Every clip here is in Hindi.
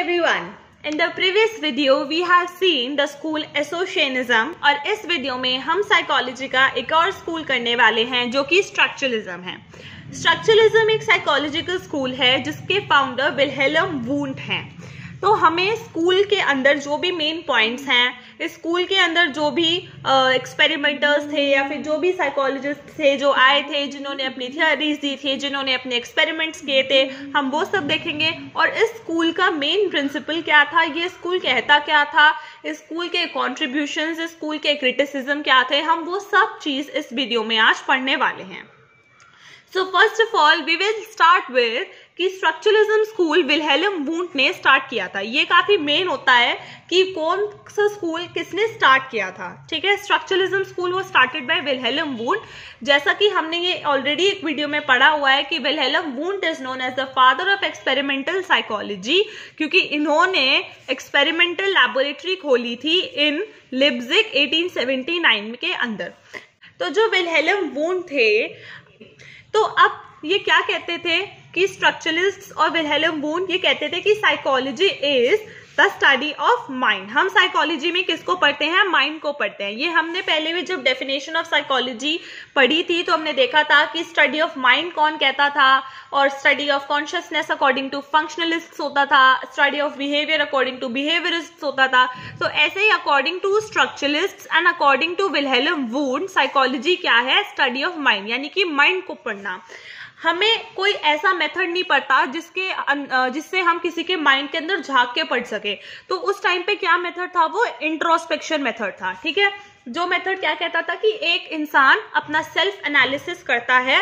everyone. In the previous video we have seen the school associationism और इस वीडियो में हम साइकोलॉजी का एक और स्कूल करने वाले हैं जो कि स्ट्रक्चरलिज्म है। स्ट्रक्चरलिज्म एक साइकोलॉजिकल स्कूल है जिसके फाउंडर विल्हेल्म वुंट हैं। तो हमें स्कूल के अंदर जो भी मेन पॉइंट्स हैं, इस स्कूल के अंदर जो भी एक्सपेरिमेंटर्स थे या फिर जो भी साइकोलॉजिस्ट थे जो आए थे, जिन्होंने अपनी थियरीज दी थी, जिन्होंने अपने एक्सपेरिमेंट्स किए थे, हम वो सब देखेंगे। और इस स्कूल का मेन प्रिंसिपल क्या था, ये स्कूल कहता क्या था, इस स्कूल के कॉन्ट्रीब्यूशंस, इस स्कूल के क्रिटिसिज्म क्या थे, हम वो सब चीज इस वीडियो में आज पढ़ने वाले हैं। So first of all we will start with कि स्ट्रक्चरलिज्म स्कूल विल्हेल्म वुंट ने स्टार्ट किया था। ये काफी मेन होता है कि कौन सा स्कूल किसने स्टार्ट किया था। ठीक है, स्ट्रक्चरलिज्म स्कूल वो स्टार्टेड बाय विल्हेल्म वुंट। जैसा कि हमने ये ऑलरेडी एक वीडियो में पढ़ा हुआ है कि Wilhelm Wundt is known as the father of experimental psychology, क्योंकि इन्होंने एक्सपेरिमेंटल लैबोरेटरी खोली थी इन लिप्जिग 1879 के अंदर। तो जो विल्हेल्म वुंट थे, तो अब ये क्या कहते थे कि स्ट्रक्चरलिस्ट्स और विल्हेल्म वुंट ये कहते थे कि psychology is the study of mind. हम साइकोलॉजी में किसको पढ़ते हैं? माइंड को पढ़ते हैं। ये हमने पहले भी जब डेफिनेशन ऑफ साइकोलॉजी पढ़ी थी तो हमने देखा था कि स्टडी ऑफ माइंड कौन कहता था, और study of consciousness according to functionalists होता था, study of behaviour according to behaviourists होता था। तो ऐसे ही according to structuralists and according to Wilhelm Wundt psychology क्या है? स्टडी ऑफ माइंड, यानी कि माइंड को पढ़ना। हमें कोई ऐसा मेथड नहीं पड़ता जिससे हम किसी के माइंड के अंदर झांक के पढ़ सके। तो उस टाइम पे क्या मेथड था? वो इंट्रोस्पेक्शन मेथड था। ठीक है, जो मेथड क्या कहता था कि एक इंसान अपना सेल्फ एनालिसिस करता है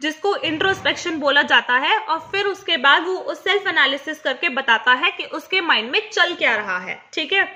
जिसको इंट्रोस्पेक्शन बोला जाता है, और फिर उसके बाद वो उस सेल्फ एनालिसिस करके बताता है कि उसके माइंड में चल क्या रहा है। ठीक है,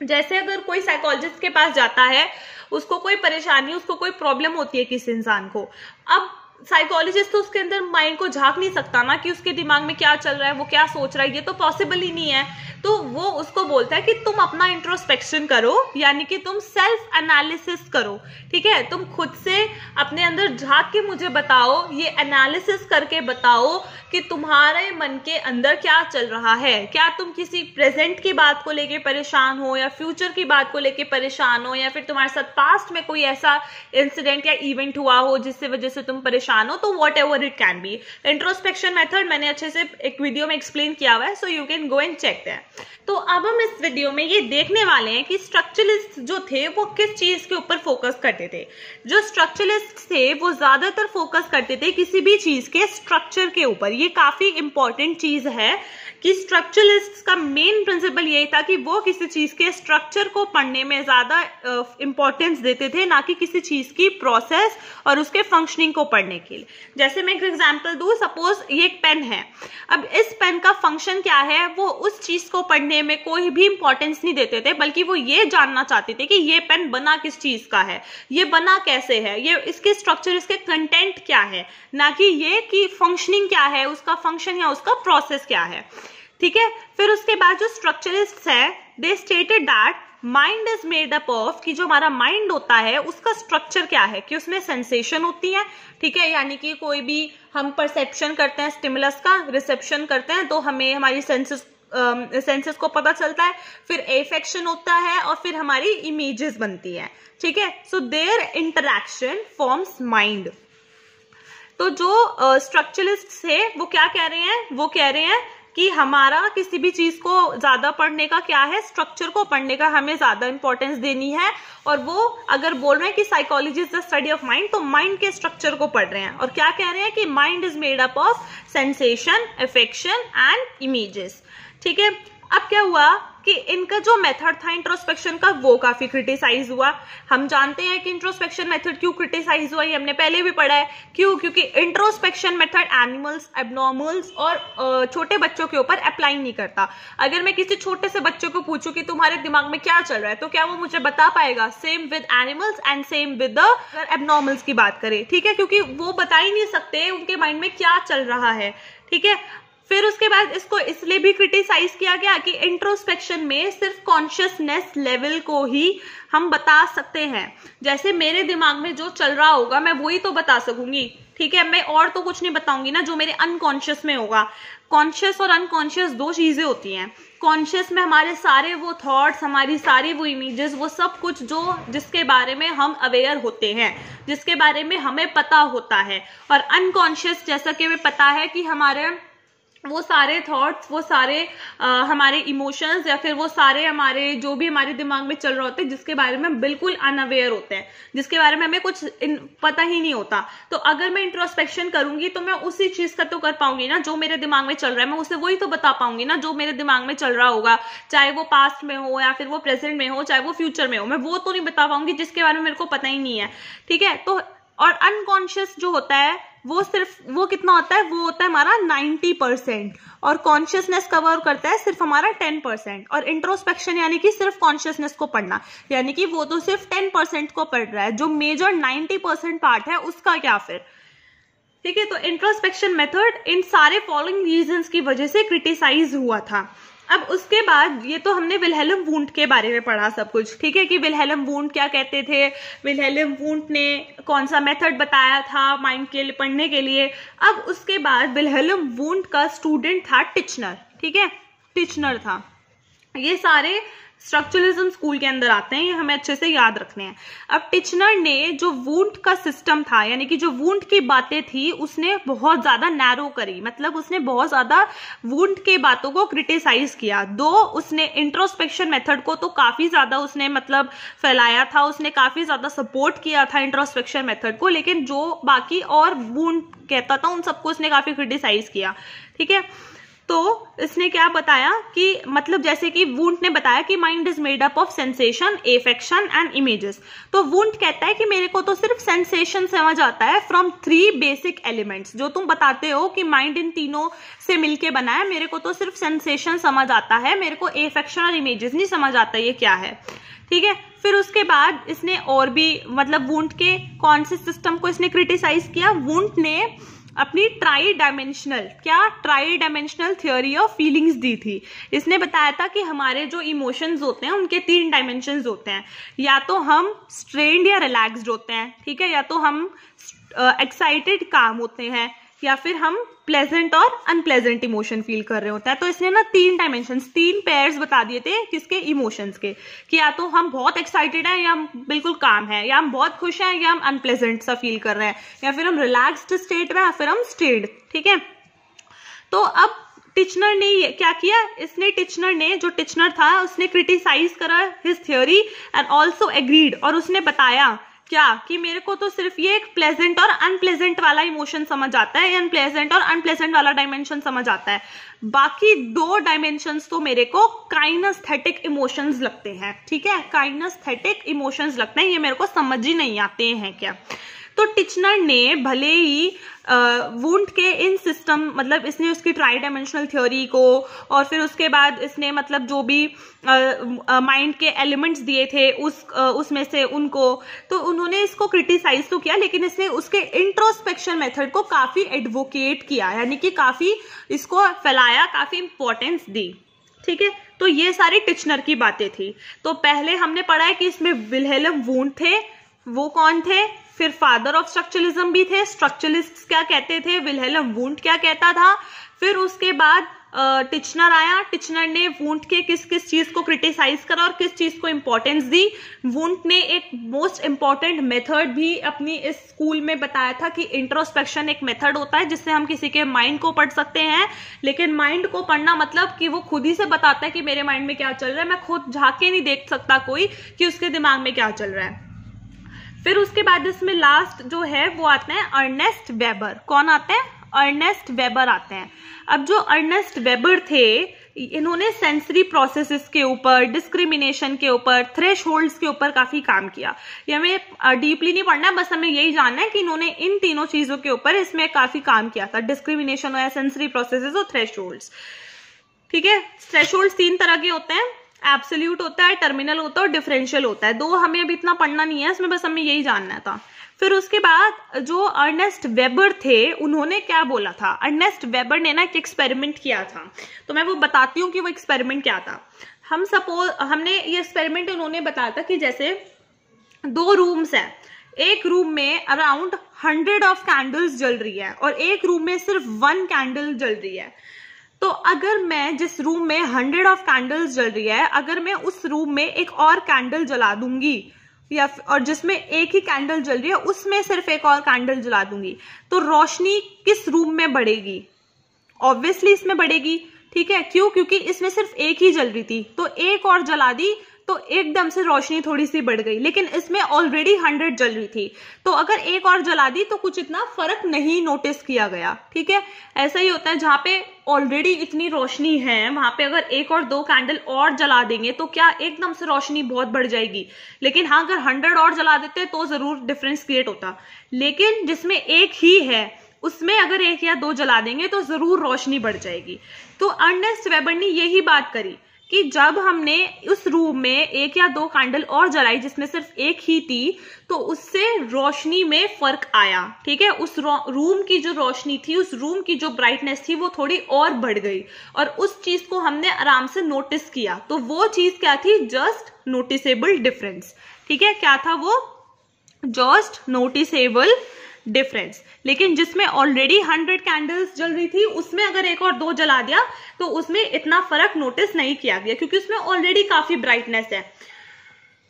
जैसे अगर कोई साइकोलॉजिस्ट के पास जाता है, उसको कोई परेशानी, उसको कोई प्रॉब्लम होती है किसी इंसान को, अब साइकोलॉजिस्ट तो उसके अंदर माइंड को झांक नहीं सकता ना कि उसके दिमाग में क्या चल रहा है, वो क्या सोच रहा है, ये तो पॉसिबल ही नहीं है। तो वो उसको बोलता है कि तुम अपना इंट्रोस्पेक्शन करो, यानी कि तुम सेल्फ एनालिसिस करो। ठीक है, तुम खुद से अपने अंदर झांक के मुझे बताओ, ये एनालिसिस करके बताओ कि तुम्हारे मन के अंदर क्या चल रहा है। क्या तुम किसी प्रेजेंट की बात को लेके परेशान हो, या फ्यूचर की बात को लेके परेशान हो, या फिर तुम्हारे साथ पास्ट में कोई ऐसा इंसिडेंट या इवेंट हुआ हो जिससे वजह से तुम परेशान हो। तो what ever it can be. Introspection method मैंने अच्छे से एक वीडियो में एक्सप्लेन किया हुआ है, so you can go and check that. तो अब हम इस वीडियो में ये देखने वाले हैं कि स्ट्रक्चरलिस्ट जो थे वो किस चीज के ऊपर फोकस करते थे। जो स्ट्रक्चरलिस्ट थे वो ज्यादातर फोकस करते थे किसी भी चीज के स्ट्रक्चर के ऊपर। ये काफी इंपॉर्टेंट चीज है कि स्ट्रक्चरलिस्ट का मेन प्रिंसिपल यही था कि वो किसी चीज के स्ट्रक्चर को पढ़ने में ज्यादा इंपॉर्टेंस देते थे, ना कि किसी चीज की प्रोसेस और उसके फंक्शनिंग को पढ़ने के लिए। जैसे मैं एक एग्जांपल दूं, सपोज ये एक पेन है। अब इस पेन का फंक्शन क्या है, वो उस चीज को पढ़ने में कोई भी इंपॉर्टेंस नहीं देते थे, बल्कि वो ये जानना चाहते थे कि ये पेन बना किस चीज का है, ये बना कैसे है, ये इसके स्ट्रक्चर, इसके कंटेंट क्या है, ना कि ये कि फंक्शनिंग क्या है, उसका फंक्शन या उसका प्रोसेस क्या है। ठीक है, फिर उसके बाद जो स्ट्रक्चरिस्ट है, they stated that mind is made up of, कि जो हमारा माइंड होता है उसका स्ट्रक्चर क्या है, कि उसमें सेंसेशन होती है। ठीक है, यानी कि कोई भी हम परसेप्शन करते हैं स्टिमुलस का, रिसेप्शन करते हैं तो हमें हमारी सेंसेस को पता चलता है, फिर एफेक्शन होता है, और फिर हमारी इमेजेस बनती है। ठीक है, so their interaction forms mind. तो जो स्ट्रक्चरलिस्ट थे वो क्या कह रहे हैं? वो कह रहे हैं कि हमारा किसी भी चीज को ज्यादा पढ़ने का क्या है, स्ट्रक्चर को पढ़ने का हमें ज्यादा इंपॉर्टेंस देनी है। और वो अगर बोल रहे हैं कि psychology is the study of mind, तो माइंड के स्ट्रक्चर को पढ़ रहे हैं। और क्या कह रहे हैं कि mind is made up of sensation, affection and images. ठीक है, अब क्या हुआ कि इनका जो मेथड था इंट्रोस्पेक्शन का, वो काफी क्रिटिसाइज हुआ। हम जानते हैं कि इंट्रोस्पेक्शन मेथड क्यों क्रिटिसाइज हुआ, ये हमने पहले भी पढ़ा है। क्यों? क्योंकि इंट्रोस्पेक्शन मेथड एनिमल्स, एबनॉर्मल्स और छोटे बच्चों के ऊपर अप्लाई नहीं करता। अगर मैं किसी छोटे से बच्चे को पूछूं कि तुम्हारे दिमाग में क्या चल रहा है, तो क्या वो मुझे बता पाएगा? Same with animals and same with the abnormals की बात करें। ठीक है, क्योंकि वो बता ही नहीं सकते उनके माइंड में क्या चल रहा है। ठीक है, फिर उसके बाद इसको इसलिए भी क्रिटिसाइज किया गया कि इंट्रोस्पेक्शन में सिर्फ कॉन्शियसनेस लेवल को ही हम बता सकते हैं। जैसे मेरे दिमाग में जो चल रहा होगा मैं वही तो बता सकूंगी, ठीक है, मैं और तो कुछ नहीं बताऊंगी ना, जो मेरे अनकॉन्शियस में होगा। कॉन्शियस और अनकॉन्शियस दो चीजें होती हैं। कॉन्शियस में हमारे सारे वो थॉट्स, हमारी सारी वो इमेजेस, वो सब कुछ जो जिसके बारे में हम अवेयर होते हैं, जिसके बारे में हमें पता होता है। और अनकॉन्शियस जैसा कि हमें पता है कि हमारे वो सारे थॉट्स, वो सारे हमारे इमोशंस या फिर वो सारे हमारे जो भी हमारे दिमाग में चल रहा होता है जिसके बारे में हम बिल्कुल अनअवेयर होते हैं, जिसके बारे में हमें कुछ पता ही नहीं होता। तो अगर मैं इंट्रोस्पेक्शन करूंगी तो मैं उसी चीज का तो कर पाऊंगी ना जो मेरे दिमाग में चल रहा है, मैं उसे वही तो बता पाऊंगी ना जो मेरे दिमाग में चल रहा होगा, चाहे वो पास्ट में हो या फिर वो प्रेजेंट में हो, चाहे वो फ्यूचर में हो। मैं वो तो नहीं बता पाऊंगी जिसके बारे में मेरे को पता ही नहीं है, ठीक है। तो और अनकॉन्शियस जो होता है वो सिर्फ वो कितना होता है, वो होता है हमारा 90%, और कॉन्शियसनेस कवर करता है सिर्फ हमारा 10%। और इंट्रोस्पेक्शन यानी कि सिर्फ कॉन्शियसनेस को पढ़ना, यानी कि वो तो सिर्फ 10% को पढ़ रहा है, जो मेजर 90% पार्ट है उसका क्या फिर, ठीक है। तो इंट्रोस्पेक्शन मेथड इन सारे फॉलोइंग रीजंस की वजह से क्रिटिसाइज हुआ था। अब उसके बाद ये तो हमने विल्हेल्म वुंट के बारे में पढ़ा सब कुछ, ठीक है, कि विल्हेल्म वुंट क्या कहते थे, विल्हेल्म वुंट ने कौन सा मेथड बताया था माइंड के लिए पढ़ने के लिए। अब उसके बाद विल्हेल्म वुंट का स्टूडेंट था टिचनर, ठीक है, टिचनर था। ये सारे स्ट्रक्चरलिज्म स्कूल के अंदर आते हैं, ये हमें अच्छे से याद रखने हैं। अब टिचनर ने जो वुंट का सिस्टम था, यानी कि जो वुंट की बातें थी, उसने बहुत ज्यादा नैरो करी, मतलब उसने बहुत ज्यादा वुंट के बातों को क्रिटिसाइज किया। दो उसने इंट्रोस्पेक्शन मेथड को तो काफी ज्यादा उसने मतलब फैलाया था, उसने काफी ज्यादा सपोर्ट किया था इंट्रोस्पेक्शन मेथड को, लेकिन जो बाकी और वुंट कहता था उन सबको उसने काफी क्रिटिसाइज किया, ठीक है। तो इसने क्या बताया कि मतलब जैसे कि वुंट ने बताया कि mind is made up of sensation, affection and images. तो वुंट कहता है कि मेरे को तो सिर्फ सेंसेशन समझ आता है फ्रॉम 3 बेसिक एलिमेंट्स। जो तुम बताते हो कि माइंड इन तीनों से मिलके बना है, मेरे को तो सिर्फ सेंसेशन समझ आता है, मेरे को एफेक्शन और इमेजेस नहीं समझ आता ये क्या है, ठीक है। फिर उसके बाद इसने और भी मतलब वुंट के कौन से सिस्टम को इसने क्रिटिसाइज किया, वुंट ने अपनी tridimensional theory of feelings दी थी। इसने बताया था कि हमारे जो इमोशंस होते हैं उनके 3 डायमेंशंस होते हैं, या तो हम स्ट्रेन्ड या रिलैक्स्ड होते हैं, ठीक है, या तो हम एक्साइटेड काम होते हैं, या फिर हम प्लेजेंट और अनप्लेजेंट इमोशन फील कर रहे होते हैं। तो इसने ना 3 डायमेंशंस, 3 पेयर्स बता दिए थे किसके, इमोशंस के, कि या तो हम बहुत एक्साइटेड हैं या हम बिल्कुल काम है, या हम बहुत खुश हैं या हम अनप्लेजेंट सा फील कर रहे हैं, या फिर हम रिलैक्स्ड स्टेट में या फिर हम स्टेड, ठीक है। तो अब टिचनर ने क्या किया, टिचनर ने जो टिचनर था उसने क्रिटिसाइज करा his theory and also agreed, और उसने बताया क्या कि मेरे को तो सिर्फ ये एक प्लेजेंट और अनप्लेजेंट वाला इमोशन समझ आता है, अनप्लेजेंट और अनप्लेजेंट वाला डायमेंशन समझ आता है, बाकी 2 डायमेंशंस तो मेरे को काइनेस्थेटिक इमोशंस लगते हैं, ठीक है, काइनेस्थेटिक इमोशंस लगते हैं, ये मेरे को समझ ही नहीं आते हैं क्या। तो टिचनर ने भले ही वुंट के इन सिस्टम मतलब इसने उसकी ट्राई डायमेंशनल थ्योरी को और फिर उसके बाद इसने मतलब जो भी माइंड के एलिमेंट्स दिए थे उसमें से उनको, तो उन्होंने इसको क्रिटिसाइज तो किया, लेकिन इसने उसके इंट्रोस्पेक्शन मेथड को काफी एडवोकेट किया, यानी कि काफी इसको फैलाया, काफी इंपॉर्टेंस दी, ठीक है। तो ये सारी टिचनर की बातें थी। तो पहले हमने पढ़ा है कि इसमें विल्हेल्म वुंट थे, वो कौन थे, फिर फादर ऑफ स्ट्रक्चरलिज्म भी थे, स्ट्रक्चरलिस्ट क्या कहते थे, विल्हेल्म वुंट क्या कहता था, फिर उसके बाद टिचनर आया, टिचनर ने वुंट के किस किस चीज को क्रिटिसाइज करा और किस चीज को इंपॉर्टेंस दी। वुंट ने एक मोस्ट इंपॉर्टेंट मेथड भी अपनी इस स्कूल में बताया था कि इंट्रोस्पेक्शन एक मेथड होता है जिससे हम किसी के माइंड को पढ़ सकते हैं, लेकिन माइंड को पढ़ना मतलब कि वो खुद ही से बताता है कि मेरे माइंड में क्या चल रहा है, मैं खुद झांके नहीं देख सकता कोई कि उसके दिमाग में क्या चल रहा है। फिर उसके बाद इसमें लास्ट जो है वो आते हैं अर्नेस्ट वेबर। कौन आते हैं, अर्नेस्ट वेबर आते हैं। अब जो अर्नेस्ट वेबर थे, इन्होंने सेंसरी प्रोसेसेस के ऊपर, डिस्क्रिमिनेशन के ऊपर, थ्रेशहोल्ड्स के ऊपर काफी काम किया। ये हमें डीपली नहीं पढ़ना है, बस हमें यही जानना है कि इन्होंने इन तीनों चीजों के ऊपर इसमें काफी काम किया था, डिस्क्रिमिनेशन हो या सेंसरी प्रोसेसेस और थ्रेशहोल्ड्स, ठीक है। थ्रेशहोल्ड्स 3 तरह के होते हैं, एब्सोल्यूट होता है, टर्मिनल होता है और डिफरेंशियल होता है। 2 हमें अभी इतना पढ़ना नहीं है इसमें, बस हमें यही जानना था। फिर उसके बाद जो अर्नेस्ट वेबर थे उन्होंने क्या बोला था, अर्नेस्ट वेबर ने ना एक एक्सपेरिमेंट किया था, तो मैं वो बताती हूँ कि वो एक्सपेरिमेंट क्या था। हमने ये एक्सपेरिमेंट उन्होंने बताया था कि जैसे 2 रूम्स है, एक रूम में अराउंड 100 ऑफ कैंडल्स जल रही है और एक रूम में सिर्फ 1 कैंडल जल रही है। तो अगर मैं जिस रूम में 100 ऑफ कैंडल्स जल रही है, अगर मैं उस रूम में एक और कैंडल जला दूंगी और जिसमें एक ही कैंडल जल रही है उसमें सिर्फ एक और कैंडल जला दूंगी, तो रोशनी किस रूम में बढ़ेगी? ऑब्वियसली इसमें बढ़ेगी, ठीक है। क्यों? क्योंकि इसमें सिर्फ एक ही जल रही थी, तो एक और जला दी तो एकदम से रोशनी थोड़ी सी बढ़ गई, लेकिन इसमें ऑलरेडी 100 जल रही थी, तो अगर एक और जला दी तो कुछ इतना फर्क नहीं नोटिस किया गया, ठीक है। ऐसा ही होता है, जहां पे ऑलरेडी इतनी रोशनी है वहां पे अगर एक और 2 कैंडल और जला देंगे तो क्या एकदम से रोशनी बहुत बढ़ जाएगी? लेकिन हाँ, अगर 100 और जला देते तो जरूर डिफरेंस क्रिएट होता, लेकिन जिसमें एक ही है उसमें अगर 1 या 2 जला देंगे तो जरूर रोशनी बढ़ जाएगी। तो अर्नेस्ट वेबर ने यही बात करी कि जब हमने उस रूम में 1 या 2 कैंडल और जलाई जिसमें सिर्फ एक ही थी, तो उससे रोशनी में फर्क आया, ठीक है। उस रूम की जो रोशनी थी, उस रूम की जो ब्राइटनेस थी वो थोड़ी और बढ़ गई और उस चीज को हमने आराम से नोटिस किया। तो वो चीज क्या थी? जस्ट नोटिसेबल डिफरेंस, ठीक है। क्या था वो? Just noticeable difference. लेकिन जिसमें ऑलरेडी 100 कैंडल्स जल रही थी उसमें अगर 1 और 2 जला दिया तो उसमें इतना फर्क नोटिस नहीं किया गया, क्योंकि उसमें ऑलरेडी काफी ब्राइटनेस है।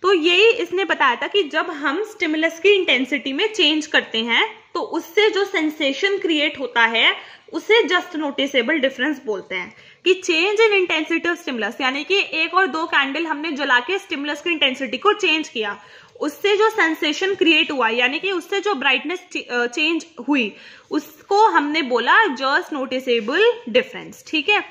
तो यही इसने बताया था कि जब हम स्टिमुलस की इंटेंसिटी में चेंज करते हैं तो उससे जो सेंसेशन क्रिएट होता है उसे जस्ट नोटिसेबल डिफरेंस बोलते हैं। कि change in intensity of stimulus, यानी कि 1 और 2 कैंडल हमने जला के स्टिमुलस की इंटेंसिटी को चेंज किया, उससे जो सेंसेशन क्रिएट हुआ, यानी कि उससे जो ब्राइटनेस चेंज हुई, उसको हमने बोला जस्ट नोटिसेबल डिफरेंस, ठीक है।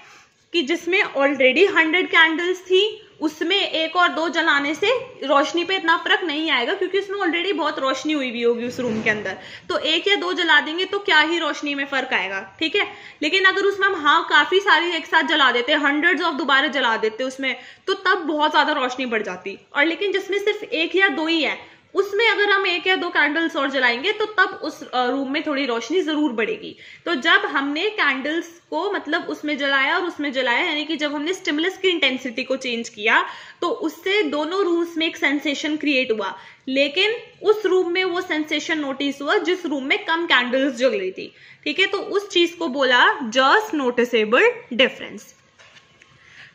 कि जिसमें ऑलरेडी 100 कैंडल्स थी उसमें 1 और 2 जलाने से रोशनी पे इतना फर्क नहीं आएगा, क्योंकि उसमें ऑलरेडी बहुत रोशनी हुई भी होगी उस रूम के अंदर, तो 1 या 2 जला देंगे तो क्या ही रोशनी में फर्क आएगा, ठीक है। लेकिन अगर उसमें हम काफी सारी एक साथ जला देते, हंड्रेड्स ऑफ दोबारा जला देते उसमें, तो तब बहुत ज्यादा रोशनी बढ़ जाती। और लेकिन जिसमें सिर्फ 1 या 2 ही है उसमें अगर हम 1 या 2 कैंडल्स और जलाएंगे तो तब उस रूम में थोड़ी रोशनी जरूर बढ़ेगी। तो जब हमने कैंडल्स को मतलब उसमें जलाया और उसमें जलाया, यानी कि जब हमने स्टिमुलस की इंटेंसिटी को चेंज किया तो उससे दोनों रूम्स में एक सेंसेशन क्रिएट हुआ, लेकिन उस रूम में वो सेंसेशन नोटिस हुआ जिस रूम में कम कैंडल्स जल रही थी, ठीक है। तो उस चीज को बोला जस्ट नोटिसेबल डिफरेंस,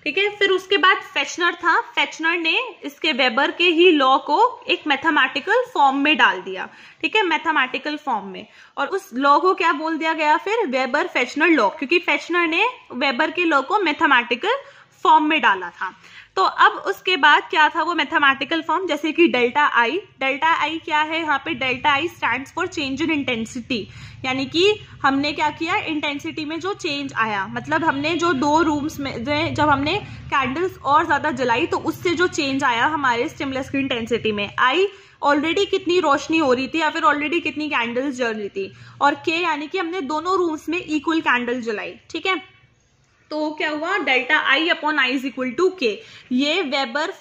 ठीक है। फिर उसके बाद फेचनर था, फेचनर ने इसके वेबर के ही लॉ को एक मैथमेटिकल फॉर्म में डाल दिया, ठीक है, मैथमेटिकल फॉर्म में। और उस लॉ को क्या बोल दिया गया फिर? वेबर फेचनर लॉ, क्योंकि फेचनर ने वेबर के लॉ को मैथमेटिकल फॉर्म में डाला था। तो अब उसके बाद क्या था वो मैथमेटिकल फॉर्म? जैसे कि डेल्टा आई। डेल्टा आई क्या है? यहाँ पे delta I stands for change in intensity, यानी कि हमने क्या किया, इंटेंसिटी में जो चेंज आया, मतलब हमने जो 2 रूम्स में जब हमने कैंडल्स और ज्यादा जलाई तो उससे जो चेंज आया हमारे स्टिमुलस की इंटेंसिटी में, आई ऑलरेडी कितनी रोशनी हो रही थी या फिर ऑलरेडी कितनी कैंडल्स जल रही थी, और के यानी कि हमने दोनों रूम्स में इक्वल कैंडल जलाई, ठीक है। तो क्या हुआ? Delta I upon I is equal to K. ये वेबर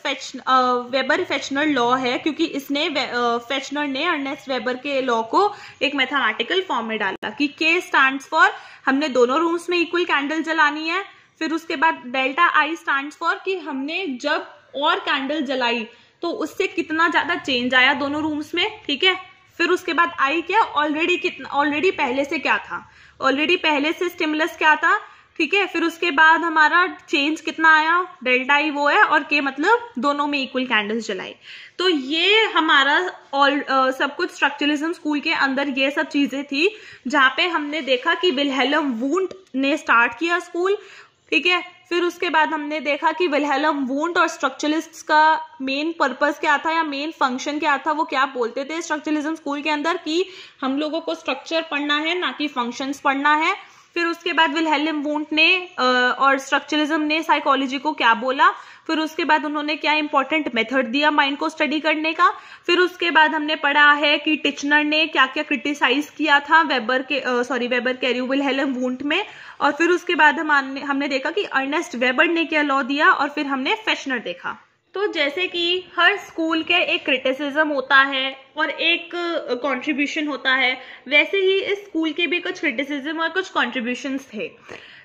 फेचनर लॉ है, क्योंकि इसने फेचनर ने अर्नेस्ट वेबर के लॉ को एक मैथमेटिकल फॉर्म में डाला कि के स्टैंड्स फॉर हमने दोनों रूम्स में इक्वल कैंडल जलानी है। फिर उसके बाद डेल्टा आई स्टैंड्स फॉर कि हमने जब और कैंडल जलाई तो उससे कितना ज्यादा चेंज आया दोनों रूम्स में, ठीक है। फिर उसके बाद आई क्या? ऑलरेडी पहले से क्या था, ऑलरेडी पहले से स्टिमुलस क्या था, ठीक है। फिर उसके बाद हमारा चेंज कितना आया, डेल्टा आई वो है, और के मतलब दोनों में इक्वल कैंडल्स जलाई। तो ये हमारा सब कुछ स्ट्रक्चरलिज्म स्कूल के अंदर ये सब चीजें थी, जहां पे हमने देखा कि विल्हेल्म वुंट ने स्टार्ट किया स्कूल, ठीक है। फिर उसके बाद हमने देखा कि विल्हेल्म वुंट और स्ट्रक्चरलिस्ट्स का मेन पर्पस क्या था या मेन फंक्शन क्या था, वो क्या बोलते थे स्ट्रक्चरलिज्म स्कूल के अंदर कि हम लोगों को स्ट्रक्चर पढ़ना है ना कि फंक्शंस पढ़ना है। फिर उसके बाद विल्हेल्म वुंट ने और स्ट्रक्चरलिज्म ने साइकोलॉजी को क्या बोला, फिर उसके बाद उन्होंने क्या इंपॉर्टेंट मेथड दिया माइंड को स्टडी करने का। फिर उसके बाद हमने पढ़ा है कि टिचनर ने क्या क्या क्रिटिसाइज किया था वेबर कह रही हूँ विल्हेल्म वुंट में। और फिर उसके बाद हमने देखा कि अर्नेस्ट वेबर ने क्या लॉ दिया, और फिर हमने फेचनर देखा। तो जैसे कि हर स्कूल के एक क्रिटिसिज्म होता है और एक कंट्रीब्यूशन होता है, वैसे ही इस स्कूल के भी कुछ क्रिटिसिज्म और कुछ कंट्रीब्यूशंस थे।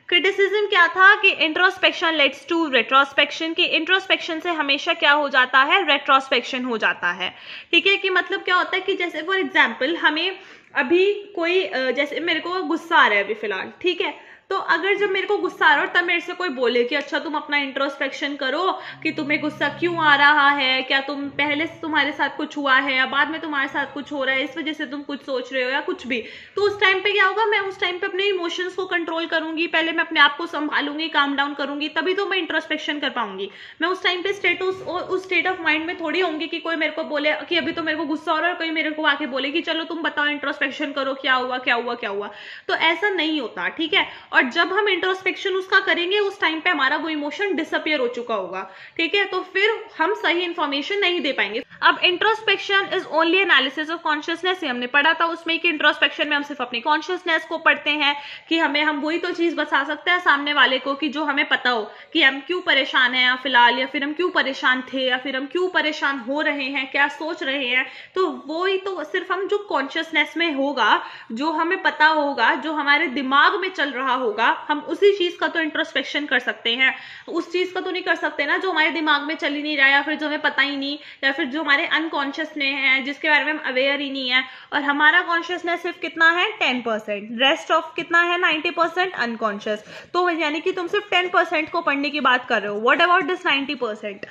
क्रिटिसिज्म क्या था कि इंट्रोस्पेक्शन लेड्स टू रेट्रोस्पेक्शन, कि इंट्रोस्पेक्शन से हमेशा क्या हो जाता है, रेट्रोस्पेक्शन हो जाता है। ठीक है, कि मतलब क्या होता है कि जैसे फॉर एग्जाम्पल हमें अभी कोई जैसे मेरे को गुस्सा आ रहा है अभी फिलहाल, ठीक है, तो अगर जब मेरे को गुस्सा आ रहा है और तब मेरे से कोई बोले कि अच्छा तुम अपना इंट्रोस्पेक्शन करो कि तुम्हें गुस्सा क्यों आ रहा है, क्या तुम पहले से तुम्हारे साथ कुछ हुआ है या बाद में तुम्हारे साथ कुछ हो रहा है, इस वजह से तुम कुछ सोच रहे हो या कुछ भी, तो उस टाइम पे क्या होगा, मैं उस टाइम पे अपने इमोशंस को कंट्रोल करूंगी, पहले मैं अपने आप को संभालूंगी, काम डाउन करूंगी, तभी तो मैं इंट्रोस्पेक्शन कर पाऊंगी। मैं उस टाइम पे उस स्टेट ऑफ माइंड में थोड़ी होंगी कि कोई मेरे को बोले कि अभी तो मेरे को गुस्सा हो रहा है और कोई मेरे को आके बोले कि चलो तुम बताओ इंट्रोस्पेक्शन करो, क्या हुआ क्या हुआ क्या हुआ, तो ऐसा नहीं होता। ठीक है, और जब हम इंट्रोस्पेक्शन उसका करेंगे उस टाइम पे हमारा वो इमोशन डिसअपियर हो चुका होगा। ठीक है, तो फिर हम सही इंफॉर्मेशन नहीं दे पाएंगे। अब introspection is only analysis of consciousness, ये हमने पढ़ा था उसमें कि इंट्रोस्पेक्शन में हम सिर्फ अपनी कॉन्शियसनेस को पढ़ते हैं कि हम वही तो चीज बता सकते हैं सामने वाले को कि जो हमें पता हो कि हम क्यों परेशान हैं फिलहाल, या फिर हम क्यों परेशान थे, या फिर हम क्यों परेशान हो रहे हैं, क्या सोच रहे हैं, तो वो ही तो सिर्फ हम जो कॉन्शियसनेस में होगा, जो हमें पता होगा, जो हमारे दिमाग में चल रहा होगा, हम उसी चीज का तो इंट्रोस्पेक्शन कर सकते हैं। उस चीज का तो नहीं कर सकते ना जो हमारे दिमाग में चल ही नहीं रहा, या फिर जो हमें पता ही नहीं, या फिर जो हमारे अनकॉन्शियस में है, जिसके बारे में हम अवेयर ही नहीं है। और हमारा कॉन्शियसनेस सिर्फ कितना है, 10%, रेस्ट ऑफ कितना है, 90% अनकॉन्शियस। तो यानी कि तुम सिर्फ 10% को पढ़ने की बात कर रहे हो। What about this 90%?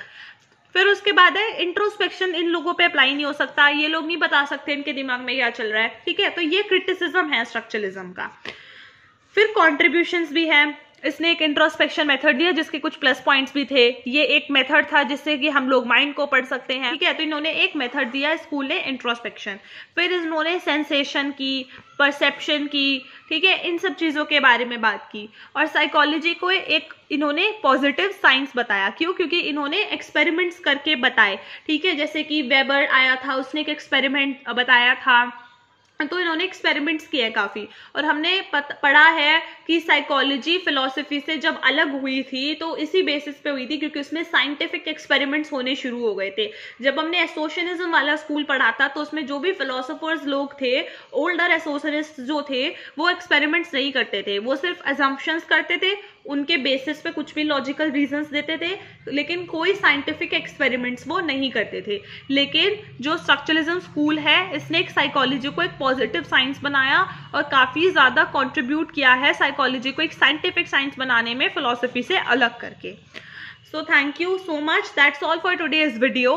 फिर उसके बाद है इंट्रोस्पेक्शन इन लोगों पे अप्लाई नहीं हो सकता, ये लोग नहीं बता सकते इनके दिमाग में क्या चल रहा है। ठीक है, तो ये क्रिटिसिज्म है स्ट्रक्चरलिज्म का। फिर कॉन्ट्रीब्यूशंस भी है। इसने एक इंट्रोस्पेक्शन मेथड दिया जिसके कुछ प्लस पॉइंट्स भी थे। ये एक मेथड था जिससे कि हम लोग माइंड को पढ़ सकते हैं। ठीक है, तो इन्होंने एक मेथड दिया स्कूल ने, इंट्रोस्पेक्शन। फिर इन्होंने सेंसेशन की, परसेप्शन की, ठीक है, इन सब चीजों के बारे में बात की। और साइकोलॉजी को एक इन्होंने पॉजिटिव साइंस बताया। क्यों? क्योंकि इन्होंने एक्सपेरिमेंट्स करके बताए। ठीक है, जैसे कि वेबर आया था, उसने एक एक्सपेरिमेंट बताया था, तो इन्होंने एक्सपेरिमेंट्स किए काफी। और हमने पढ़ा है कि साइकोलॉजी फिलॉसफी से जब अलग हुई थी तो इसी बेसिस पे हुई थी, क्योंकि उसमें साइंटिफिक एक्सपेरिमेंट्स होने शुरू हो गए थे। जब हमने एसोसिएशनिज्म वाला स्कूल पढ़ा था तो उसमें जो भी फिलोसोफर्स लोग थे, ओल्डर एसोसिएशनिस्ट जो थे, वो एक्सपेरिमेंट्स नहीं करते थे, वो सिर्फ अजम्पशंस करते थे, उनके बेसिस पे कुछ भी लॉजिकल रीजंस देते थे, लेकिन कोई साइंटिफिक एक्सपेरिमेंट्स वो नहीं करते थे। लेकिन जो स्ट्रक्चरलिज्म स्कूल है, इसने एक साइकोलॉजी को एक पॉजिटिव साइंस बनाया और काफी ज्यादा कंट्रीब्यूट किया है साइकोलॉजी को एक साइंटिफिक साइंस बनाने में, फिलॉसफी से अलग करके। So thank you so much. That's all for today's video.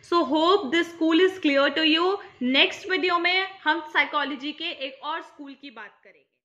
So hope this school is clear to you. Next video में हम साइकोलॉजी के एक और स्कूल की बात करेंगे।